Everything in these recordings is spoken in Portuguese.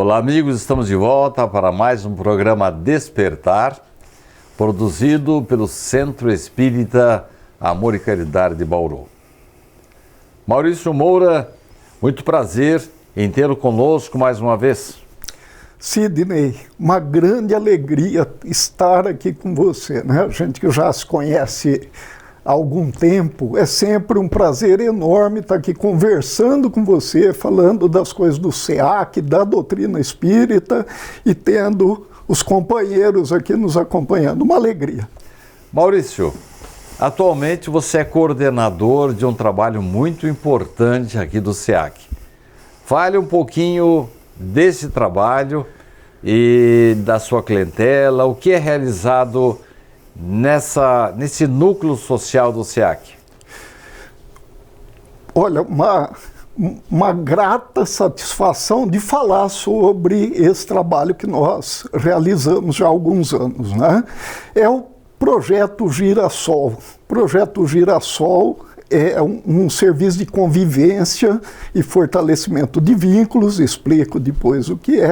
Olá, amigos, estamos de volta para mais um programa Despertar, produzido pelo Centro Espírita Amor e Caridade de Bauru. Maurício Moura, muito prazer em tê-lo conosco mais uma vez. Sidney, uma grande alegria estar aqui com você, né? A gente que já se conhece há algum tempo, é sempre um prazer enorme estar aqui conversando com você, falando das coisas do SEAC, da doutrina espírita e tendo os companheiros aqui nos acompanhando. Uma alegria. Maurício, atualmente você é coordenador de um trabalho muito importante aqui do SEAC. Fale um pouquinho desse trabalho e da sua clientela, o que é realizado nesse núcleo social do SEAC. Olha, uma grata satisfação de falar sobre esse trabalho que nós realizamos já há alguns anos, né? É o Projeto Girassol. O Projeto Girassol é um serviço de convivência e fortalecimento de vínculos, explico depois o que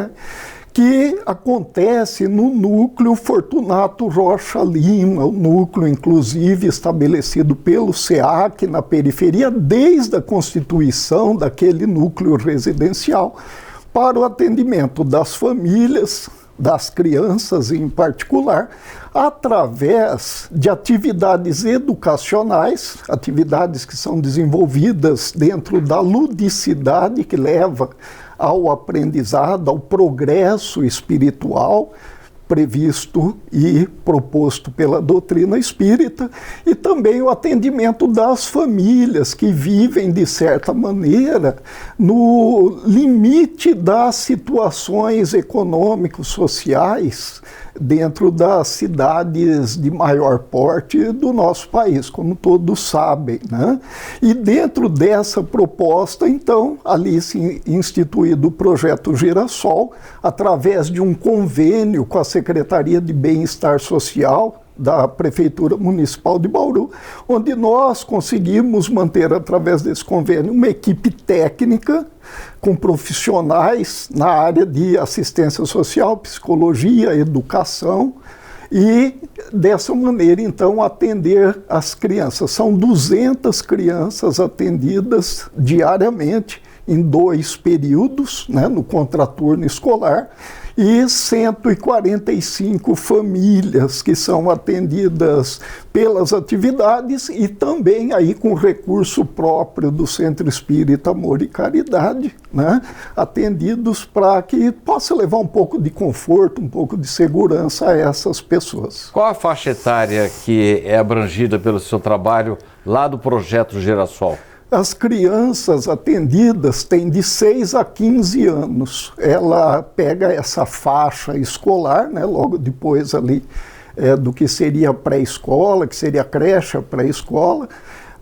acontece no núcleo Fortunato Rocha Lima, o núcleo, inclusive, estabelecido pelo SEAC na periferia, desde a constituição daquele núcleo residencial, para o atendimento das famílias, das crianças em particular, através de atividades educacionais, atividades que são desenvolvidas dentro da ludicidade que leva ao aprendizado, ao progresso espiritual previsto e proposto pela doutrina espírita, e também o atendimento das famílias que vivem, de certa maneira, no limite das situações econômicos, sociais, dentro das cidades de maior porte do nosso país, como todos sabem, né? E dentro dessa proposta, então, ali se instituído o Projeto Girassol, através de um convênio com a Secretaria de Bem-Estar Social da Prefeitura Municipal de Bauru, onde nós conseguimos manter, através desse convênio, uma equipe técnica com profissionais na área de assistência social, psicologia, educação, e dessa maneira, então, atender as crianças. São 200 crianças atendidas diariamente em 2 períodos, né, no contraturno escolar, e 145 famílias que são atendidas pelas atividades e também aí com recurso próprio do Centro Espírita Amor e Caridade, né, atendidos para que possa levar um pouco de conforto, um pouco de segurança a essas pessoas. Qual a faixa etária que é abrangida pelo seu trabalho lá do Projeto Girassol? As crianças atendidas têm de 6 a 15 anos. Ela pega essa faixa escolar, né, logo depois ali do que seria pré-escola, que seria creche, pré-escola,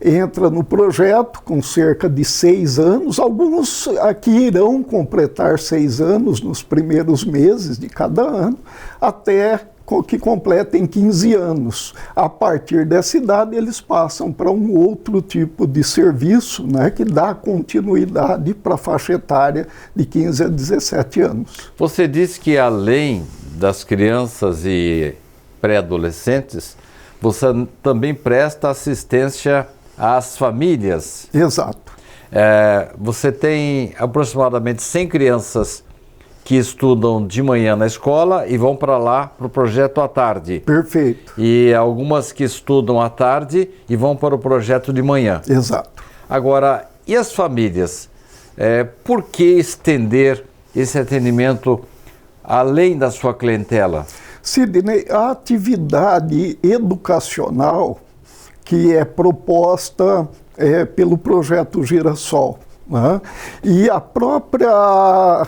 entra no projeto com cerca de 6 anos. Alguns aqui irão completar 6 anos nos primeiros meses de cada ano, até que completem 15 anos. A partir dessa idade, eles passam para um outro tipo de serviço, né, que dá continuidade para a faixa etária de 15 a 17 anos. Você disse que, além das crianças e pré-adolescentes, você também presta assistência às famílias. Exato. Você tem aproximadamente 100 crianças que estudam de manhã na escola e vão para lá para o projeto à tarde. Perfeito. E algumas que estudam à tarde e vão para o projeto de manhã. Exato. Agora, e as famílias? Por que estender esse atendimento além da sua clientela? Sidney, a atividade educacional que é proposta pelo Projeto Girassol, né? E a própria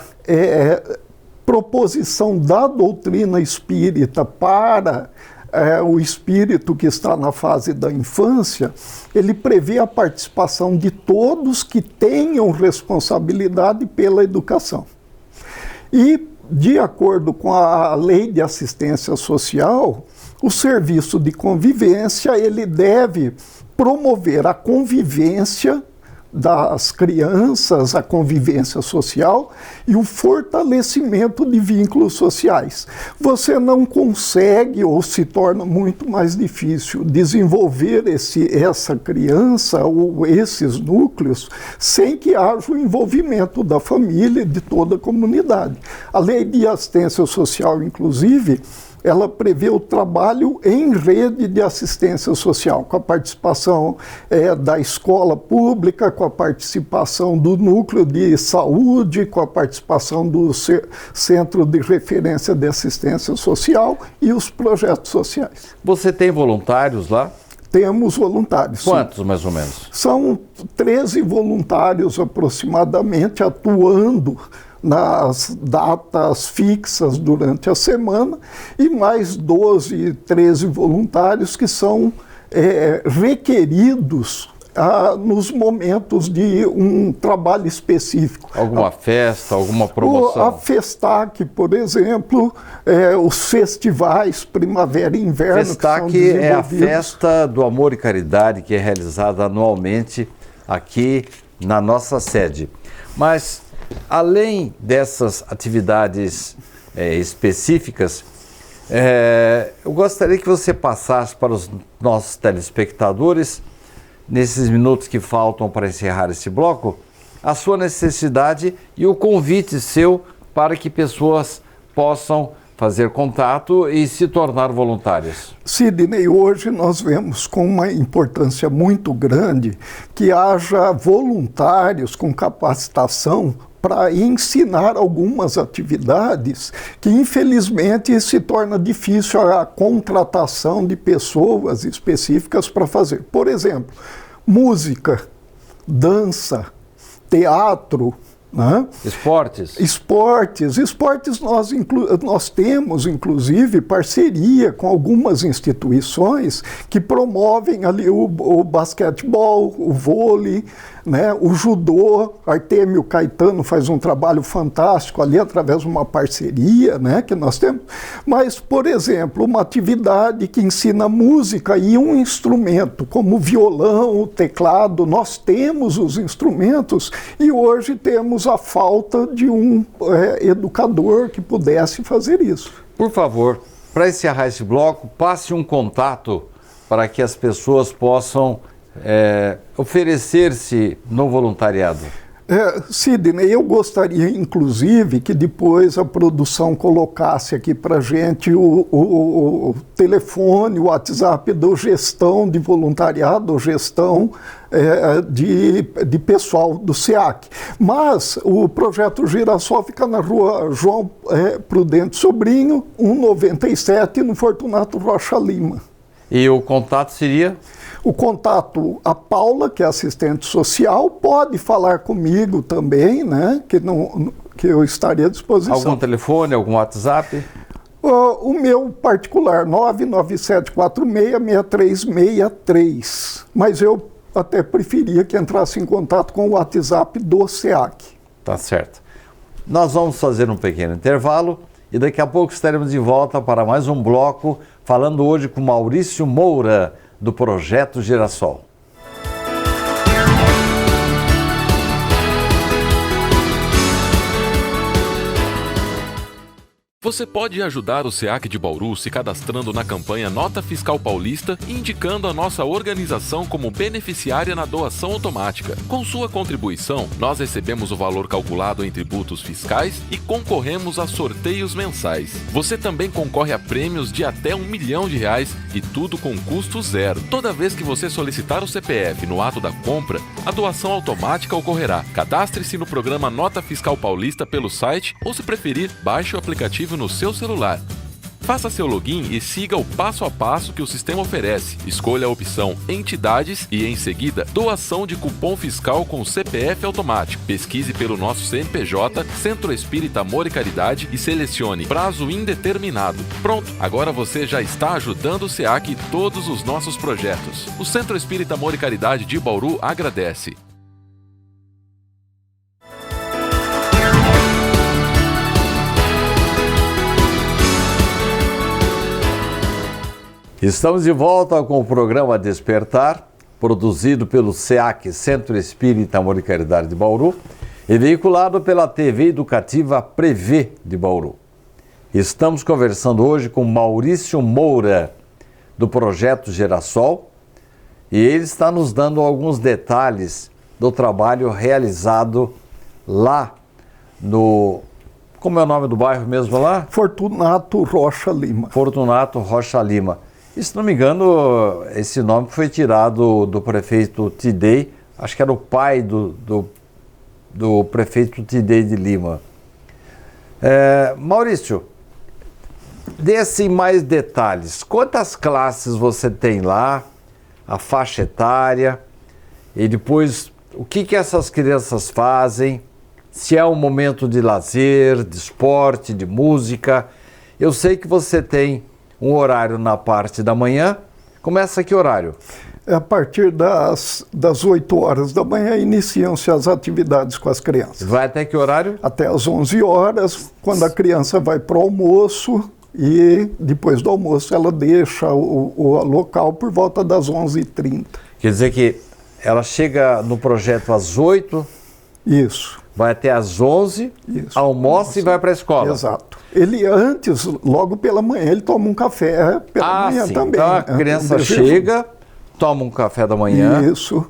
proposição da doutrina espírita para o espírito que está na fase da infância, ele prevê a participação de todos que tenham responsabilidade pela educação. E, de acordo com a Lei de Assistência Social, o serviço de convivência ele deve promover a convivência das crianças, a convivência social e o fortalecimento de vínculos sociais. Você não consegue, ou se torna muito mais difícil, desenvolver essa criança ou esses núcleos sem que haja o envolvimento da família e de toda a comunidade. A Lei de Assistência Social, inclusive, ela prevê o trabalho em rede de assistência social, com a participação da escola pública, com a participação do núcleo de saúde, com a participação do Centro de Referência de Assistência Social e os projetos sociais. Você tem voluntários lá? Temos voluntários. Quantos, mais ou menos? São 13 voluntários aproximadamente atuando nas datas fixas durante a semana e mais 12, 13 voluntários que são requeridos nos momentos de um trabalho específico. Alguma festa, alguma promoção? A Festac, por exemplo, os festivais Primavera e Inverno. Festac é a Festa do Amor e Caridade que é realizada anualmente aqui na nossa sede. Mas, além dessas atividades específicas, eu gostaria que você passasse para os nossos telespectadores, nesses minutos que faltam para encerrar esse bloco, a sua necessidade e o convite seu para que pessoas possam fazer contato e se tornar voluntários. Sidney, hoje nós vemos com uma importância muito grande que haja voluntários com capacitação para ensinar algumas atividades que, infelizmente, se torna difícil a contratação de pessoas específicas para fazer. Por exemplo, música, dança, teatro, né? Esportes nós temos, inclusive, parceria com algumas instituições que promovem ali o basquetebol, o vôlei, né? O judô. Artêmio Caetano faz um trabalho fantástico ali através de uma parceria, né, que nós temos. Mas, por exemplo, uma atividade que ensina música e um instrumento, como o violão, o teclado, nós temos os instrumentos e hoje temos a falta de um educador que pudesse fazer isso. Por favor, para encerrar esse bloco, passe um contato para que as pessoas possam oferecer-se no voluntariado. Sidney, eu gostaria, inclusive, que depois a produção colocasse aqui para a gente o telefone, o WhatsApp da gestão de voluntariado, gestão de pessoal do SEAC. Mas o Projeto Girassol fica na rua João Prudente Sobrinho, 197, no Fortunato Rocha Lima. E o contato seria? O contato, a Paula, que é assistente social, pode falar comigo também, né? Que eu estaria à disposição. Algum telefone, algum WhatsApp? O meu particular, 997466363. Mas eu até preferia que entrasse em contato com o WhatsApp do SEAC. Tá certo. Nós vamos fazer um pequeno intervalo e daqui a pouco estaremos de volta para mais um bloco, falando hoje com Maurício Moura, do Projeto Girassol. Você pode ajudar o SEAC de Bauru se cadastrando na campanha Nota Fiscal Paulista e indicando a nossa organização como beneficiária na doação automática. Com sua contribuição, nós recebemos o valor calculado em tributos fiscais e concorremos a sorteios mensais. Você também concorre a prêmios de até R$1 milhão e tudo com custo zero. Toda vez que você solicitar o CPF no ato da compra, a doação automática ocorrerá. Cadastre-se no programa Nota Fiscal Paulista pelo site ou, se preferir, baixe o aplicativo no seu celular. Faça seu login e siga o passo a passo que o sistema oferece. Escolha a opção Entidades e, em seguida, Doação de Cupom Fiscal com CPF Automático. Pesquise pelo nosso CNPJ, Centro Espírita Amor e Caridade, e selecione Prazo Indeterminado. Pronto, agora você já está ajudando o SEAC e todos os nossos projetos. O Centro Espírita Amor e Caridade de Bauru agradece. Estamos de volta com o programa Despertar produzido pelo SEAC, Centro Espírita Amor e Caridade de Bauru, e veiculado pela TV educativa Prevê de Bauru. Estamos conversando hoje com Maurício Moura, do Projeto Girassol, e ele está nos dando alguns detalhes do trabalho realizado lá no... Como é o nome do bairro mesmo lá? Fortunato Rocha Lima. Fortunato Rocha Lima. E, se não me engano, esse nome foi tirado do prefeito Tidei, acho que era o pai do prefeito Tidei de Lima. Maurício, dê assim mais detalhes. Quantas classes você tem lá, a faixa etária, e depois o que essas crianças fazem, se é um momento de lazer, de esporte, de música. Eu sei que você tem um horário na parte da manhã. Começa que horário? A partir das 8 horas da manhã iniciam-se as atividades com as crianças. Vai até que horário? Até às 11 horas, quando a criança vai para o almoço, e depois do almoço ela deixa o local por volta das 11h30. Quer dizer que ela chega no projeto às 8, Isso. vai até às 11, Isso. almoça e vai para a escola. Exato. Ele antes, logo pela manhã, ele toma um café pela manhã sim. também. Então a criança chega, toma um café da manhã, Isso.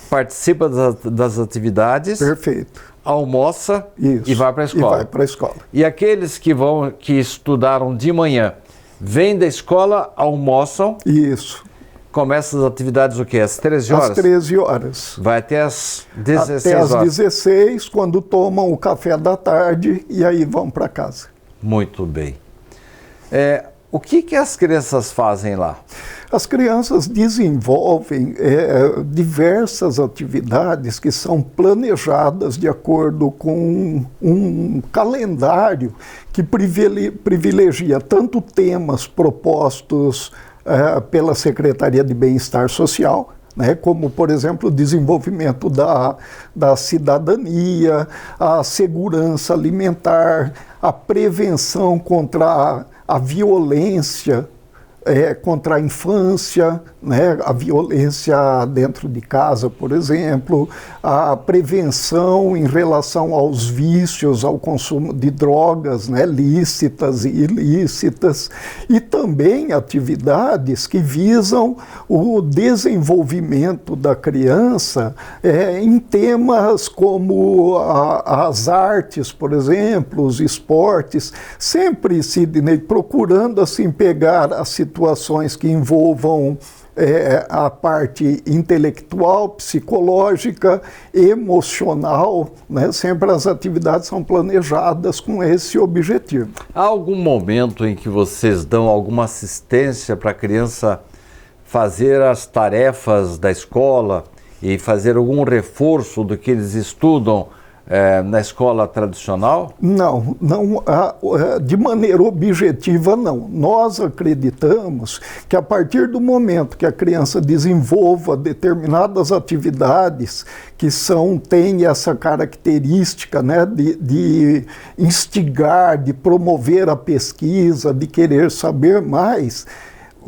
participa das atividades, Perfeito. almoça Isso. e vai para a escola. E vai para a escola. E aqueles que estudaram de manhã, vêm da escola, almoçam, Isso. começam as atividades o quê? Às 13 horas? Às 13 horas. Vai até às 16 Até às horas. 16, quando tomam o café da tarde e aí vão para casa. Muito bem. O que as crianças fazem lá? As crianças desenvolvem diversas atividades que são planejadas de acordo com um calendário que privilegia tanto temas propostos pela Secretaria de Bem-Estar Social, né, como, por exemplo, o desenvolvimento da cidadania, a segurança alimentar, a prevenção contra a violência, contra a infância, né, a violência dentro de casa, por exemplo, a prevenção em relação aos vícios, ao consumo de drogas, né, lícitas e ilícitas, e também atividades que visam o desenvolvimento da criança em temas como as artes, por exemplo, os esportes, sempre, Sidney, procurando assim pegar as situações que envolvam a parte intelectual, psicológica, emocional, né? Sempre as atividades são planejadas com esse objetivo. Há algum momento em que vocês dão alguma assistência para a criança fazer as tarefas da escola e fazer algum reforço do que eles estudam na escola tradicional? Não, de maneira objetiva não. Nós acreditamos que a partir do momento que a criança desenvolva determinadas atividades que têm essa característica, né, de instigar, de promover a pesquisa, de querer saber mais,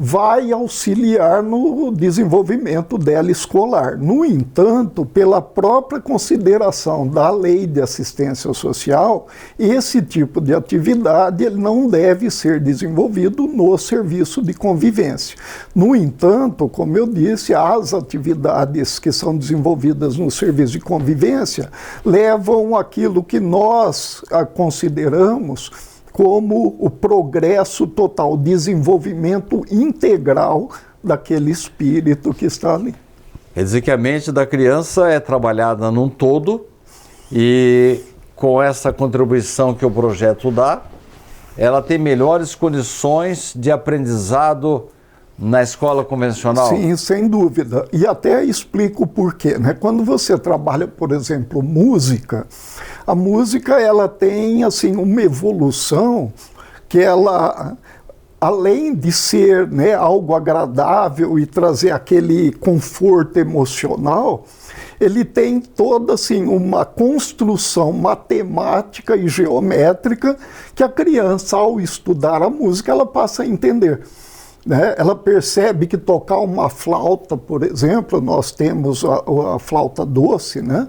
vai auxiliar no desenvolvimento dela escolar. No entanto, pela própria consideração da Lei de Assistência Social, esse tipo de atividade ele não deve ser desenvolvido no serviço de convivência. No entanto, como eu disse, as atividades que são desenvolvidas no serviço de convivência levam aquilo que nós consideramos como o progresso total, desenvolvimento integral daquele espírito que está ali. Quer dizer que a mente da criança é trabalhada num todo e com essa contribuição que o projeto dá, ela tem melhores condições de aprendizado na escola convencional? Sim, sem dúvida. E até explico o porquê, né? Quando você trabalha, por exemplo, música, a música ela tem assim uma evolução que ela, além de ser, né, algo agradável e trazer aquele conforto emocional, ele tem toda assim uma construção matemática e geométrica que a criança, ao estudar a música, ela passa a entender. né? Ela percebe que tocar uma flauta, por exemplo, nós temos a flauta doce, né?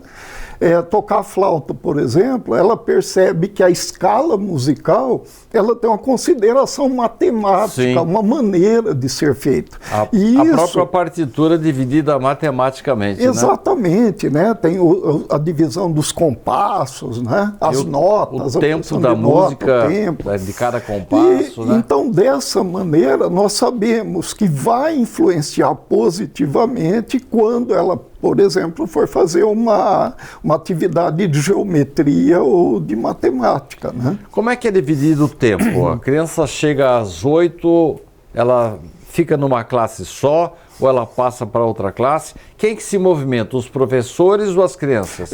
Tocar flauta, por exemplo, ela percebe que a escala musical ela tem uma consideração matemática, Sim. uma maneira de ser feito. A própria partitura dividida matematicamente. Exatamente, né? Tem a divisão dos compassos, né? As notas, o tempo da música, de cada compasso. Né? Então, dessa maneira, nós sabemos que vai influenciar positivamente quando ela, por exemplo, for fazer uma atividade de geometria ou de matemática. Né? Como é que é dividido o tempo? A criança chega às 8, ela fica numa classe só ou ela passa para outra classe? Quem que se movimenta, os professores ou as crianças?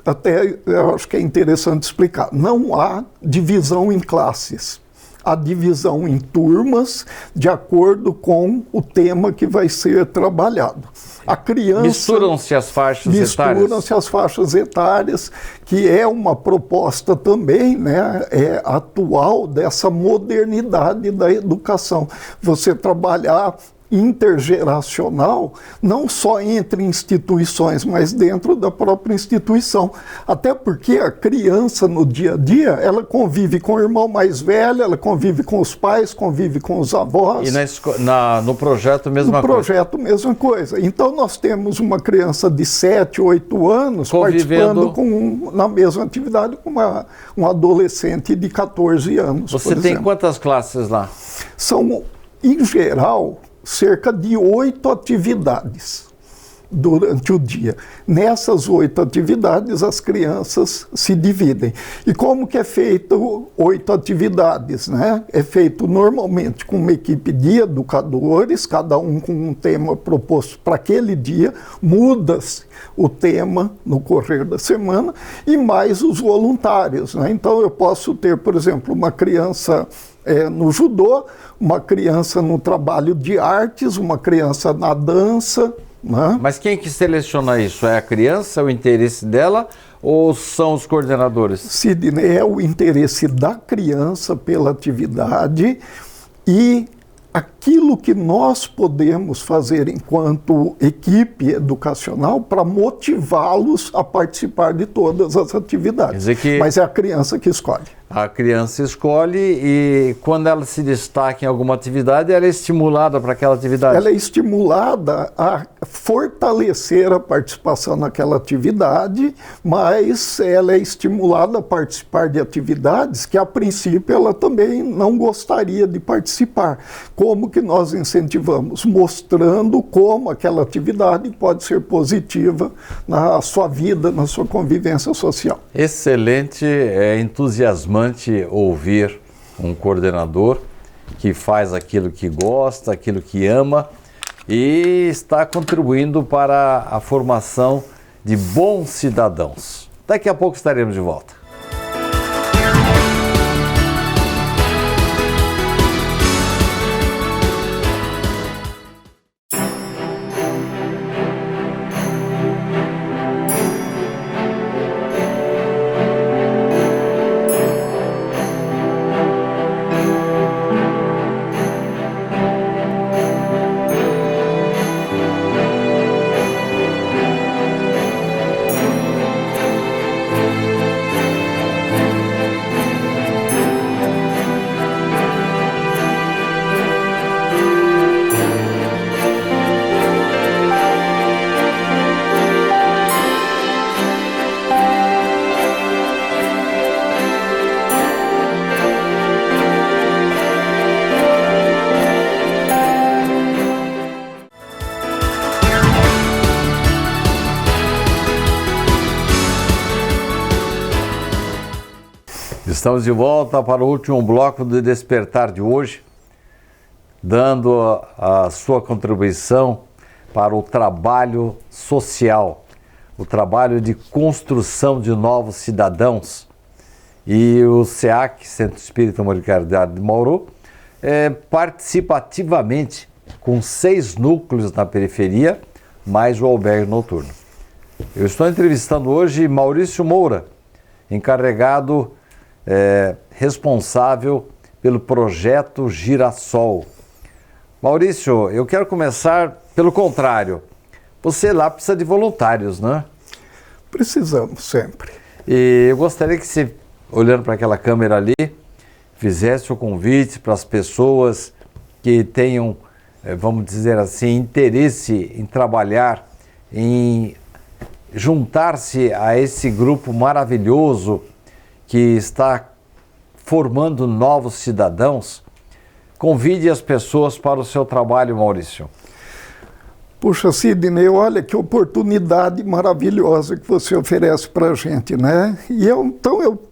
Até eu acho que é interessante explicar. Não há divisão em classes. Há divisão em turmas de acordo com o tema que vai ser trabalhado. A criança... Misturam-se as faixas etárias? Misturam-se as faixas etárias, que é uma proposta também, né, atual dessa modernidade da educação. Você trabalhar intergeracional, não só entre instituições, mas dentro da própria instituição. Até porque a criança, no dia a dia, ela convive com o irmão mais velho, ela convive com os pais, convive com os avós. E no projeto, mesma coisa? No projeto, mesma coisa. Então, nós temos uma criança de 7, 8 anos participando na mesma atividade com um adolescente de 14 anos. Você tem quantas classes lá? São, em geral, cerca de 8 atividades durante o dia. Nessas 8 atividades, as crianças se dividem. E como que é feito 8 atividades, né? É feito normalmente com uma equipe de educadores, cada um com um tema proposto para aquele dia, muda-se o tema no correr da semana, e mais os voluntários, né? Então eu posso ter, por exemplo, uma criança no judô, uma criança no trabalho de artes, uma criança na dança. Né? Mas quem que seleciona isso? É a criança, é o interesse dela ou são os coordenadores? Sidney, é o interesse da criança pela atividade e aquilo que nós podemos fazer enquanto equipe educacional para motivá-los a participar de todas as atividades. Mas é a criança que escolhe. A criança escolhe e quando ela se destaca em alguma atividade, ela é estimulada para aquela atividade? Ela é estimulada a fortalecer a participação naquela atividade, mas ela é estimulada a participar de atividades que, a princípio, ela também não gostaria de participar. Como que nós incentivamos? Mostrando como aquela atividade pode ser positiva na sua vida, na sua convivência social. Excelente, é entusiasmante ouvir um coordenador que faz aquilo que gosta, aquilo que ama e está contribuindo para a formação de bons cidadãos. Daqui a pouco estaremos de volta. Estamos de volta para o último bloco do Despertar de hoje, dando a sua contribuição para o trabalho social, o trabalho de construção de novos cidadãos. E o SEAC, Centro Espírita Amor e Caridade de Bauru, participa ativamente com 6 núcleos na periferia, mais o albergue noturno. Eu estou entrevistando hoje Maurício Moura, encarregado responsável pelo projeto Girassol, Maurício, eu quero começar pelo contrário. Você lá precisa de voluntários, né? Precisamos sempre. E eu gostaria que você, olhando para aquela câmera ali, fizesse o convite para as pessoas que tenham, vamos dizer assim, interesse em trabalhar, em juntar-se a esse grupo maravilhoso que está formando novos cidadãos. Convide as pessoas para o seu trabalho, Maurício. Puxa, Sidney, olha que oportunidade maravilhosa que você oferece para a gente, né? Então eu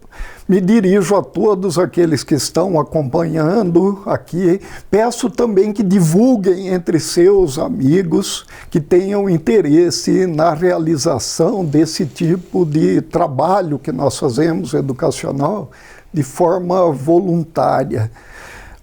me dirijo a todos aqueles que estão acompanhando aqui. Peço também que divulguem entre seus amigos que tenham interesse na realização desse tipo de trabalho que nós fazemos educacional de forma voluntária.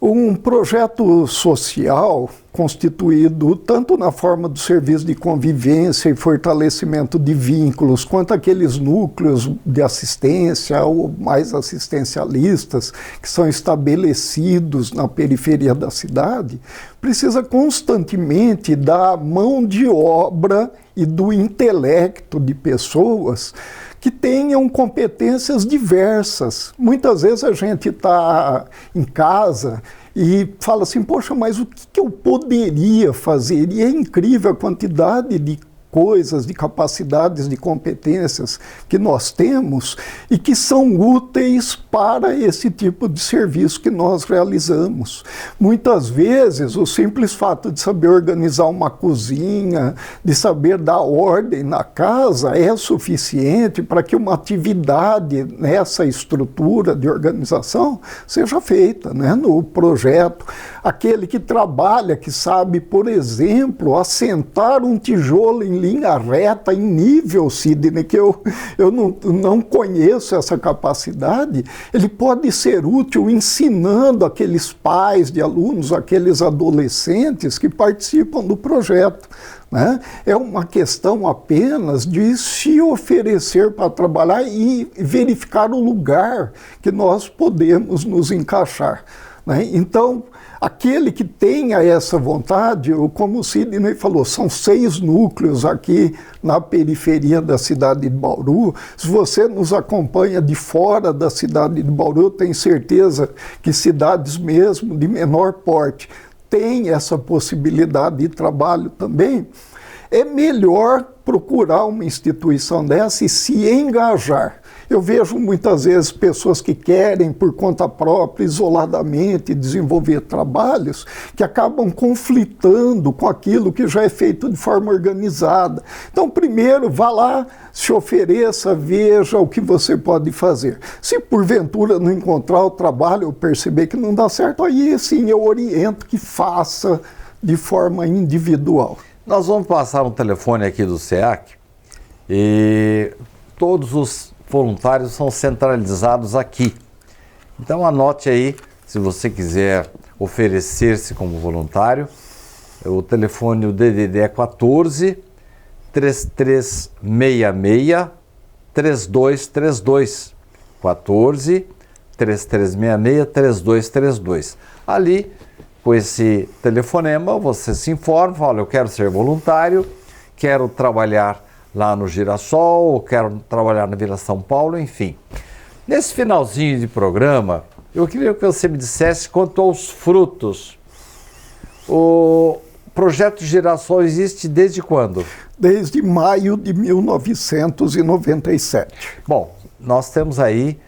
Um projeto social constituído tanto na forma do serviço de convivência e fortalecimento de vínculos, quanto aqueles núcleos de assistência ou mais assistencialistas que são estabelecidos na periferia da cidade, precisa constantemente da mão de obra e do intelecto de pessoas que tenham competências diversas. Muitas vezes a gente está em casa e fala assim, poxa, mas o que eu poderia fazer? E é incrível a quantidade de coisas, de capacidades, de competências que nós temos e que são úteis para esse tipo de serviço que nós realizamos. Muitas vezes, o simples fato de saber organizar uma cozinha, de saber dar ordem na casa, é suficiente para que uma atividade nessa estrutura de organização seja feita, né, no projeto. Aquele que trabalha, que sabe, por exemplo, assentar um tijolo em linha reta, em nível, Sidney, que eu não conheço essa capacidade, ele pode ser útil ensinando aqueles pais de alunos, aqueles adolescentes que participam do projeto, né? É uma questão apenas de se oferecer para trabalhar e verificar o lugar que nós podemos nos encaixar, né? Então, aquele que tenha essa vontade, como o Sidney falou, são 6 núcleos aqui na periferia da cidade de Bauru. Se você nos acompanha de fora da cidade de Bauru, eu tenho certeza que cidades mesmo de menor porte têm essa possibilidade de trabalho também. É melhor procurar uma instituição dessa e se engajar. Eu vejo muitas vezes pessoas que querem, por conta própria, isoladamente, desenvolver trabalhos que acabam conflitando com aquilo que já é feito de forma organizada. Então, primeiro, vá lá, se ofereça, veja o que você pode fazer. Se porventura não encontrar o trabalho ou perceber que não dá certo, aí sim eu oriento que faça de forma individual. Nós vamos passar um telefone aqui do SEAC e todos os voluntários são centralizados aqui. Então anote aí, se você quiser oferecer-se como voluntário, o telefone, o DDD é 14 3366 3232. 14 3366 3232. Ali, com esse telefonema, você se informa, fala, eu quero ser voluntário, quero trabalhar lá no Girassol, quero trabalhar na Vila São Paulo, enfim. Nesse finalzinho de programa, eu queria que você me dissesse quanto aos frutos. O projeto Girassol existe desde quando? Desde maio de 1997. Bom, nós temos aí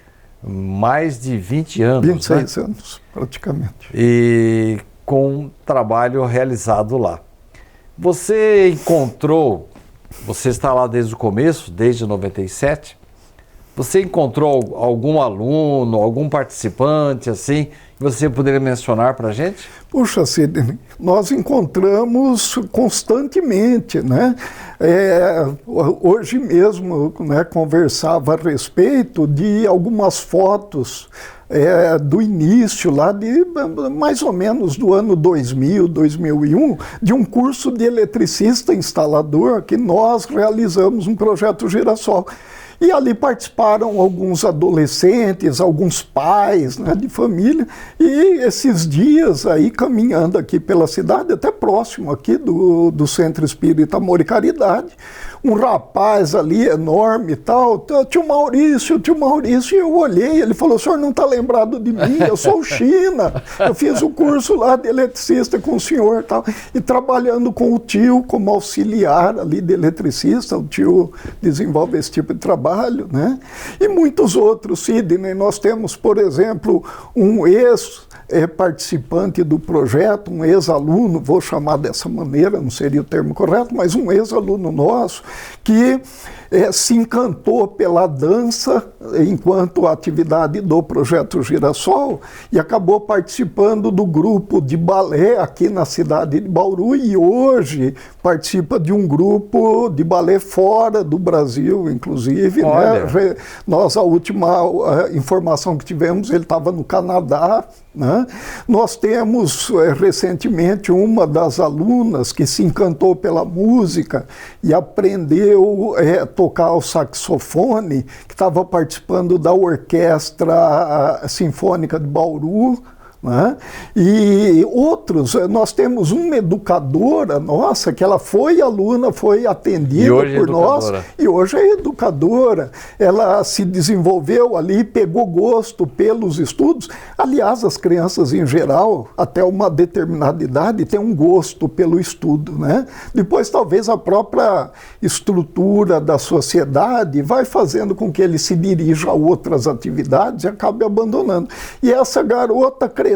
mais de 20 anos. 26 anos, praticamente. E com um trabalho realizado lá. Você encontrou, você está lá desde o começo, desde 97, você encontrou algum aluno, algum participante, assim, que você poderia mencionar para a gente? Puxa, Sidney, nós encontramos constantemente, né? Hoje mesmo, né, conversava a respeito de algumas fotos do início, lá de mais ou menos do ano 2000, 2001, de um curso de eletricista instalador que nós realizamos um projeto Girassol. E ali participaram alguns adolescentes, alguns pais, né, de família, e esses dias aí caminhando aqui pela cidade, até próximo aqui do Centro Espírita Amor e Caridade, um rapaz ali enorme e tal, tio Maurício, e eu olhei, ele falou, o senhor não está lembrado de mim, eu sou o China, eu fiz o curso lá de eletricista com o senhor e tal, e trabalhando com o tio como auxiliar ali de eletricista, o tio desenvolve esse tipo de trabalho, né? E muitos outros, Sidney, nós temos, por exemplo, um participante do projeto, um ex-aluno, vou chamar dessa maneira, não seria o termo correto, mas um ex-aluno nosso que se encantou pela dança enquanto atividade do Projeto Girassol e acabou participando do grupo de balé aqui na cidade de Bauru e hoje participa de um grupo de balé fora do Brasil, inclusive. Né? Nós, a última informação que tivemos, ele estava no Canadá. Né? Nós temos recentemente uma das alunas que se encantou pela música e aprendeu a tocar o saxofone, que estava participando da Orquestra Sinfônica de Bauru. Né? E outros, nós temos uma educadora nossa, que ela foi aluna, foi atendida por nós, e hoje é educadora. Ela se desenvolveu ali, pegou gosto pelos estudos. Aliás, as crianças em geral, até uma determinada idade, têm um gosto pelo estudo. Né? Depois, talvez, a própria estrutura da sociedade vai fazendo com que ele se dirija a outras atividades e acabe abandonando. E essa garota cresceu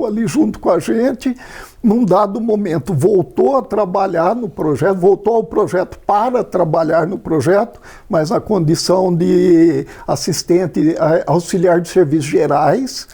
ali junto com a gente, num dado momento voltou a trabalhar no projeto, voltou ao projeto para trabalhar no projeto, mas na condição de assistente auxiliar de serviços gerais.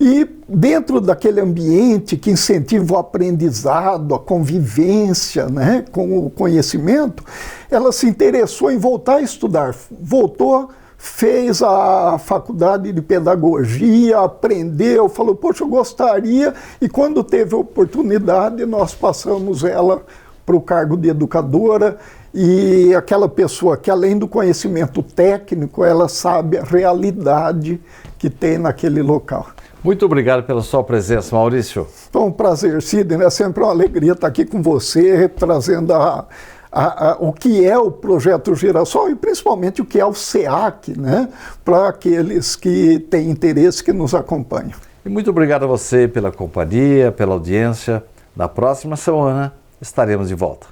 E dentro daquele ambiente que incentiva o aprendizado, a convivência, né, com o conhecimento, ela se interessou em voltar a estudar, voltou, fez a faculdade de pedagogia, aprendeu, falou, poxa, eu gostaria, e quando teve a oportunidade, nós passamos ela para o cargo de educadora, e aquela pessoa que, além do conhecimento técnico, ela sabe a realidade que tem naquele local. Muito obrigado pela sua presença, Maurício. Foi um prazer, Sidney, é sempre uma alegria estar aqui com você, trazendo o que é o Projeto Girassol e principalmente o que é o SEAC, né, para aqueles que têm interesse, que nos acompanham. E muito obrigado a você pela companhia, pela audiência. Na próxima semana estaremos de volta.